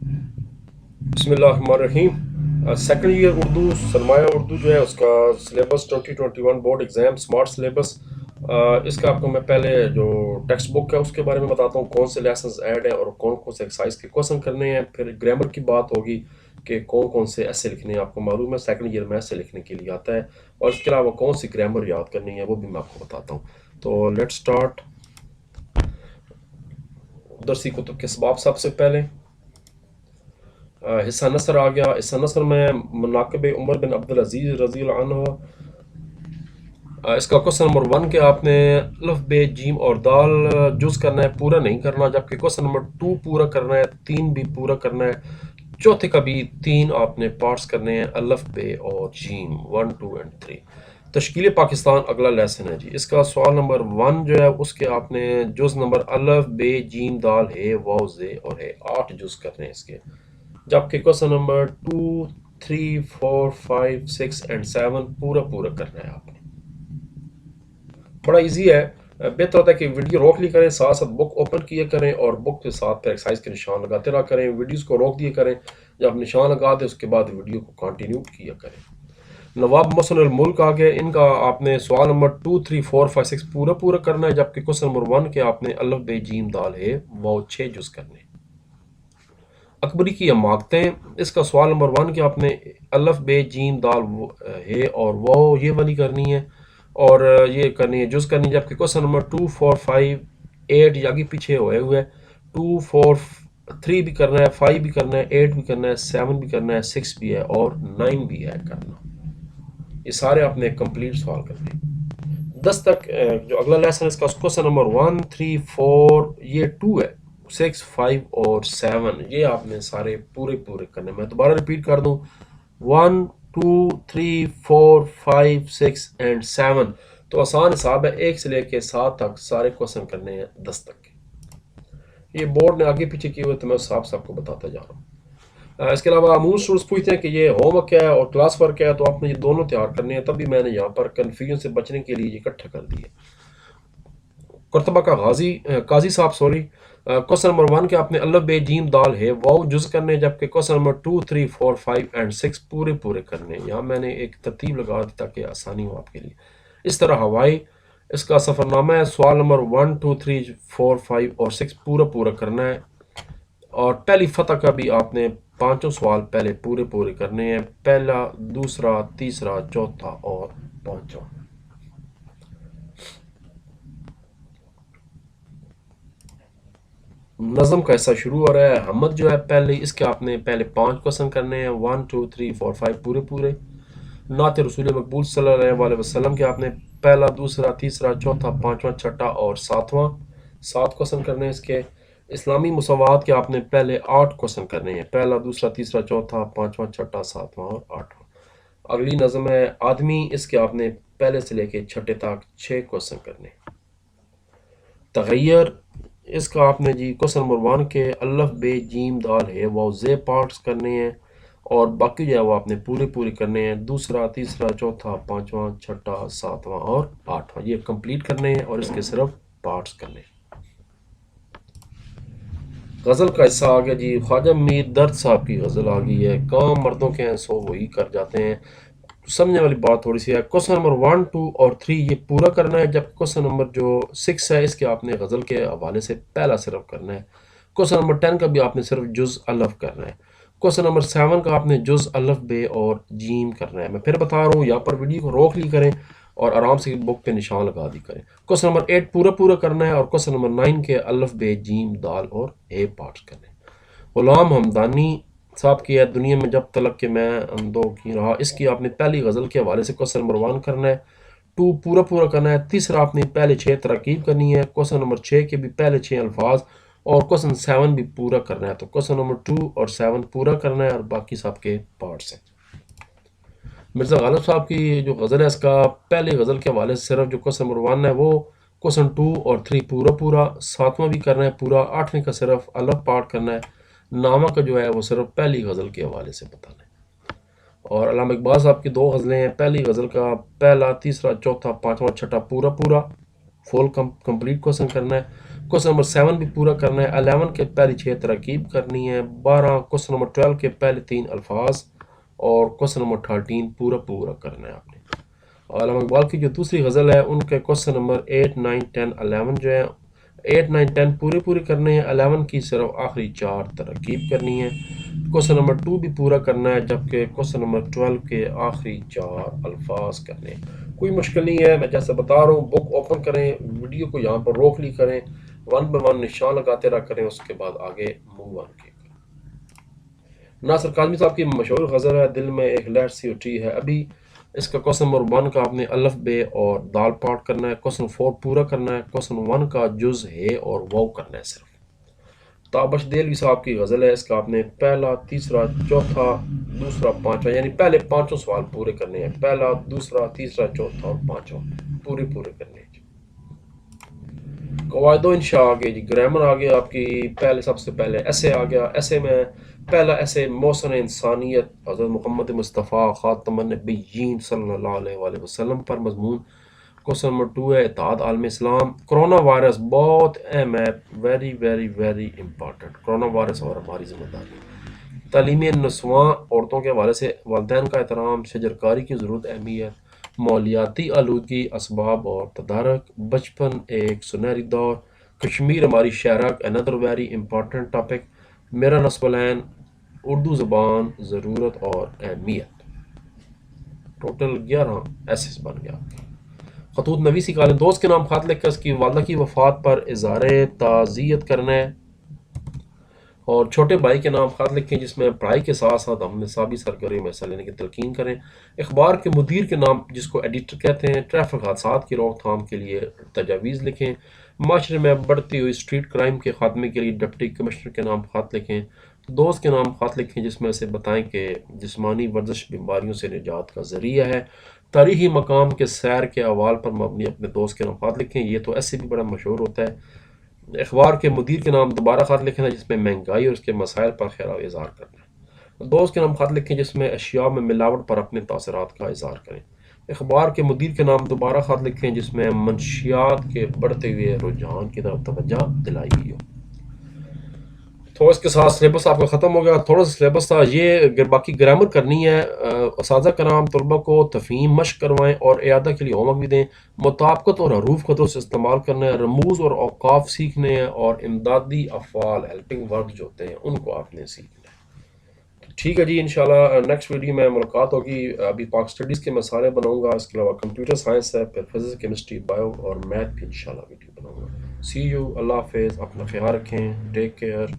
بسم اللہ الرحمن الرحیم۔ سیکنڈ ایئر اردو سرمایہ اردو جو ہے اس کا syllabus 2021 board exam smart syllabus, اس کا آپ کو میں پہلے جو ٹیکسٹ بک ہے اس کے بارے میں بتاتا ہوں، کون سے لیسنز ایڈ ہیں اور کون کون سے ایکسرسائز کے کوشچن کرنے ہیں، پھر گرامر کی بات ہوگی کہ کون کون سے ایسے لکھنے ہیں۔ آپ کو معلوم ہے سیکنڈ ایئر میں ایسے لکھنے کے لیے آتا ہے، اور اس کے علاوہ کون سی گرامر یاد کرنی ہے وہ بھی میں آپ کو بتاتا ہوں۔ تو لیٹ سٹارٹ۔ درسی کتب کے اسباب سب سے پہلے حصہ نثر آ گیا۔ حصہ نثر میں مناقب عمر بن عبدالعزیز رضی اللہ عنہ، اس کا کوشچن نمبر 1 کہ آپ نے الف بے جیم اور دال جز کرنا ہے، پورا نہیں کرنا، جبکہ کوشچن نمبر 2 پورا کرنا ہے، 3 بھی پورا کرنا ہے، چوتھے کا بھی 3 آپ نے پارٹس کرنے ہیں، الف بے اور جیم 1 2 اینڈ 3۔ تشکیل پاکستان اگلا لیسن ہے جی۔ اس کا سوال نمبر 1 جو ہے اس کے آپ نے جز نمبر الف بے جیم دال ہے واو زے اور ہے 8 جز کرنے ہیں اس کے، جبکہ کوشچن نمبر 2 3 4 5 6 اینڈ 7 پورا پورا کرنا ہے آپ نے۔ بڑا ایزی ہے، بہتر ہوتا ہے کہ ویڈیو روک لی کریں، ساتھ ساتھ بک اوپن کیا کریں اور بک کے ساتھ پھر ایکسرسائز کے نشان لگاتے رہا کریں، ویڈیوز کو روک دیا کریں، جب نشان لگا دیں اس کے بعد ویڈیو کو کنٹینیو کیا کریں۔ نواب محسن الملک آگے، ان کا آپ نے سوال نمبر 2 3 4 5 6 پورا پورا کرنا ہے، جبکہ کوشچن نمبر 1 کے آپ نے الف بے جیم دال ہے واو 6 جز کرنے۔ اکبری کی حماقتیں، اس کا سوال نمبر 1 کہ آپ نے الف بے جیم دال ہے اور واو یہ والی کرنی ہے اور یہ کرنی ہے جز کرنی ہے، جبکہ کوشچن نمبر 2 4 5 8 یہ آگے پیچھے ہوئے 2 4 3 بھی کرنا ہے، 5 بھی کرنا ہے، 8 بھی کرنا ہے، 7 بھی کرنا ہے، 6 بھی ہے اور 9 بھی ہے کرنا۔ یہ سارے آپ نے کمپلیٹ سوال کرنے ہیں۔ 10 تک جو اگلا لیسن ہے اس کا کوشچن نمبر 1 3 4 یہ 2 ہے، 6 5 اور 7 یہ آپ نے سارے پورے پورے کرنے۔ میں دوبارہ ریپیٹ کر دوں، 1 2 3 4 5 6 اینڈ 7 تو آسان حساب ہے، 1 سے لے کے 7 تک سارے کوشچن کرنے ہیں 10 تک کے۔ یہ بورڈ نے آگے پیچھے کیے ہوئے تو میں صاف صاف کو بتاتا جا رہا ہوں۔ اس کے علاوہ امون اسٹوڈنٹس پوچھتے ہیں کہ یہ ہوم ورک کیا ہے اور کلاس ورک کیا ہے، تو آپ نے یہ دونوں تیار کرنے ہیں، تب بھی میں نے یہاں پر کنفیوژن سے بچنے کے لیے یہ اکٹھا کر دیے۔ قرطبہ کا قاضی صاحب کوشچن نمبر 1 کے آپ نے الف بے جیم دال ہے واو جز کرنے، جبکہ کوشچن نمبر 2 3 4 5 اینڈ 6 پورے پورے کرنے۔ یہاں میں نے ایک ترتیب لگا دی تاکہ آسانی ہو آپ کے لیے۔ اس طرح ہوائی، اس کا سفر نامہ ہے، سوال نمبر 1 2 3 4 5 اور 6 پورا پورا کرنا ہے، اور پہلی فتح کا بھی آپ نے 5 سوال پہلے پورے پورے کرنے ہیں، پہلا دوسرا تیسرا چوتھا اور 5واں۔ نظم کا حصہ شروع ہو رہا ہے۔ حمد جو ہے پہلے اس کے آپ نے پہلے 5 کوشچن کرنے ہیں، 1 2 3 4 5 پورے پورے۔ نعت رسول مقبول صلی اللہ علیہ وسلم کے آپ نے پہلا دوسرا تیسرا چوتھا 5واں چھٹا اور 7واں 7 کوشچن کرنے ہیں اس کے۔ اسلامی مساوات کے آپ نے پہلے 8 کوشچن کرنے ہیں، پہلا دوسرا تیسرا چوتھا 5واں چھٹا 7واں اور 8واں۔ اگلی نظم ہے آدمی، اس کے آپ نے پہلے سے لے کے چھٹے تک 6 کوشچن کرنے۔ تغیر، اس کا آپ نے جی کوشچن نمبر 1 کے الف بے جیم دال ہے واو زے پارٹس کرنے ہیں، اور باقی جو ہے وہ آپ نے پورے پورے کرنے ہیں، دوسرا تیسرا چوتھا 5واں چھٹا 7واں اور 8واں یہ کمپلیٹ کرنے ہیں اور اس کے صرف پارٹس کرنے ہیں۔ غزل کا حصہ آ گیا جی۔ خواجہ میر درد صاحب کی غزل آ گئی ہے، کام مردوں کے ہیں سو وہی کر جاتے ہیں۔ سمجھنے والی بات تھوڑی سی ہے، کوشچن نمبر 1 2 اور 3 یہ پورا کرنا ہے، جب کوشچن نمبر جو 6 ہے اس کے آپ نے غزل کے حوالے سے پہلا صرف کرنا ہے۔ کوشچن نمبر 10 کا بھی آپ نے صرف جز الف کرنا ہے۔ کوشچن نمبر 7 کا آپ نے جز الف بے اور جیم کرنا ہے۔ میں پھر بتا رہا ہوں، یہاں پر ویڈیو کو روک لی کریں اور آرام سے بک پہ نشان لگا دی کریں۔ کوشچن نمبر 8 پورا پورا کرنا ہے، اور کوشچن نمبر 9 کے الف بے جیم دال اور اے پارٹس کرنے۔ غلام حمدانی صاحب کی ہے دنیا میں جب تلک کہ میں اندو کی رہا، اس کی آپ نے پہلی غزل کے حوالے سے کوشچن نمبر 1 کرنا ہے، 2 پورا پورا کرنا ہے، تیسرا آپ نے پہلے 6 ترکیب کرنی ہے، کوشچن نمبر 6 کے بھی پہلے 6 الفاظ، اور کوشچن 7 بھی پورا کرنا ہے۔ تو کوشچن نمبر 2 اور 7 پورا کرنا ہے اور باقی سب کے پارٹس ہیں۔ مرزا غالب صاحب کی جو غزل ہے اس کا پہلی غزل کے حوالے سے صرف جو کوشچن نمبر 1 ہے وہ کوشچن 2 اور 3 پورا پورا، 7واں بھی کرنا ہے پورا، 8ویں کا صرف الف پارٹ کرنا ہے، 9واں کا جو ہے وہ صرف پہلی غزل کے حوالے سے بتانا ہے۔ اور علامہ اقبال صاحب کی 2 غزلیں ہیں، پہلی غزل کا پہلا تیسرا چوتھا 5واں چھٹا پورا پورا، فل کمپلیٹ کوشچن کرنا ہے. کوشچن نمبر 7 بھی پورا کرنا ہے. 11 کے پہلی 6 تراکیب کرنی ہے. 12 کوشچن نمبر 12 کے پہلے 3 الفاظ اور کوشچن نمبر 13 پورا کرنا ہے آپ نے. علامہ اقبال کی جو دوسری غزل ہے ان کے کوشچن نمبر 8 9 10 11 جو ہے 8 9 10 پورے کرنے ہیں. 11 کی صرف آخری 4 ترکیب کرنی ہے. کوشچن نمبر 2 بھی پورا کرنا ہے جبکہ کوشچن نمبر 12 کے آخری 4 الفاظ کرنے ہیں. کوئی مشکل نہیں ہے، میں جیسے بتا رہا ہوں. بک اوپن کریں، ویڈیو کو یہاں پر روک لی کریں، 1 by 1 نشان لگاتے رہا کریں، اس کے بعد آگے موو آن کیا کریں. ناصر کاظمی صاحب کی مشہور غزل ہے دل میں ایک لہر سی اٹھی ہے. ابھی اس کا کوشچن نمبر 1 کا آپ نے الف بے اور دال پارٹ کرنا ہے. کوشچن 4 پورا کرنا ہے. کوشچن 1 کا جز ہے اور واو کرنا ہے صرف. تابش دہلوی صاحب کی غزل ہے، اس کا آپ نے پہلا، تیسرا، چوتھا، دوسرا، پانچواں یعنی پہلے 5 سوال پورے کرنے ہیں. پہلا، دوسرا، تیسرا، چوتھا اور پانچواں پورے کرنے ہیں. قواعد و انشاء آگے جی، گرامر آگے آپ کی. سب سے پہلے ایسے آ گیا. ایسے میں پہلا ایسے محسن انسانیت حضرت محمد مصطفیٰ خاتم النبیین صلی اللہ علیہ وآلہ وسلم پر مضمون. کوشچن نمبر 2 ہے اتحاد عالم اسلام. کرونا وائرس بہت اہم ہے، very very very important. Corona virus اور ہماری ذمہ داری. تعلیم نسواں عورتوں کے حوالے سے والدین کا احترام. شجرکاری کی ضرورت اہمیت. ماحولیاتی آلودگی اسباب اور تدارک. بچپن ایک سنہری دور. کشمیر ہماری شہرک اندر ویری امپارٹنٹ ٹاپک. میرا نصب العین. اردو زبان ضرورت اور اہمیت. ٹوٹل 11 ایسے بن گیا. خطوط نویسی کا دوست کے نام خط لکھ کر اس کی والدہ کی وفات پر اظہار تعزیت کرنا ہے. اور چھوٹے بھائی کے نام خط لکھیں جس میں پڑھائی کے ساتھ ساتھ ہم نصابی سرگرمی میں حصہ لینے کی تلقین کریں. اخبار کے مدیر کے نام جس کو ایڈیٹر کہتے ہیں. ٹریفک حادثات کی روک تھام کے لیے تجاویز لکھیں. معاشرے میں بڑھتی ہوئی اسٹریٹ کرائم کے خاتمے کے لیے ڈپٹی کمشنر کے نام خط لکھیں. دوست کے نام خط لکھیں جس میں سے بتائیں کہ جسمانی ورزش بیماریوں سے نجات کا ذریعہ ہے. تاریخی مقام کے سیر کے احوال پر مبنی اپنے دوست کے نام خط لکھیں. یہ تو ایسے بھی بڑا مشہور ہوتا ہے. اخبار کے مدیر کے نام دوبارہ خط لکھنا جس میں مہنگائی اور اس کے مسائل پر خیر و اظہار کرنا ہے. دوست کے نام خط لکھیں جس میں اشیاء میں ملاوٹ پر اپنے تاثرات کا اظہار کریں. اخبار کے مدیر کے نام دوبارہ خط لکھیں جس میں منشیات کے بڑھتے ہوئے رجحان کی طرف توجہ دلائی گئی ہو. تو اس کے ساتھ سلیبس آپ کا ختم ہو گیا. تھوڑا سا سلیبس تھا یہ. باقی گرامر کرنی ہے. اساتذہ کرام طلبہ کو تفہیم مشق کروائیں اور اعادہ کے لیے ہوم ورک بھی دیں. مطابقت اور حروف خطوں سے استعمال کرنا ہے. رموز اور اوقاف سیکھنے ہیں اور امدادی افعال ہیلپنگ ورب جو ہوتے ہیں ان کو آپ نے سیکھنا ہے. ٹھیک ہے جی، انشاءاللہ نیکسٹ ویڈیو میں ملاقات ہوگی. ابھی پاک اسٹڈیز کے مسائل بناؤں گا، اس کے علاوہ کمپیوٹر سائنس ہے، پھر فزکس کیمسٹری بایو اور میتھ بھی انشاءاللہ ویڈیو بناؤں گا. سی یو. اللہ حافظ. اپنا خیال رکھیں. Take care.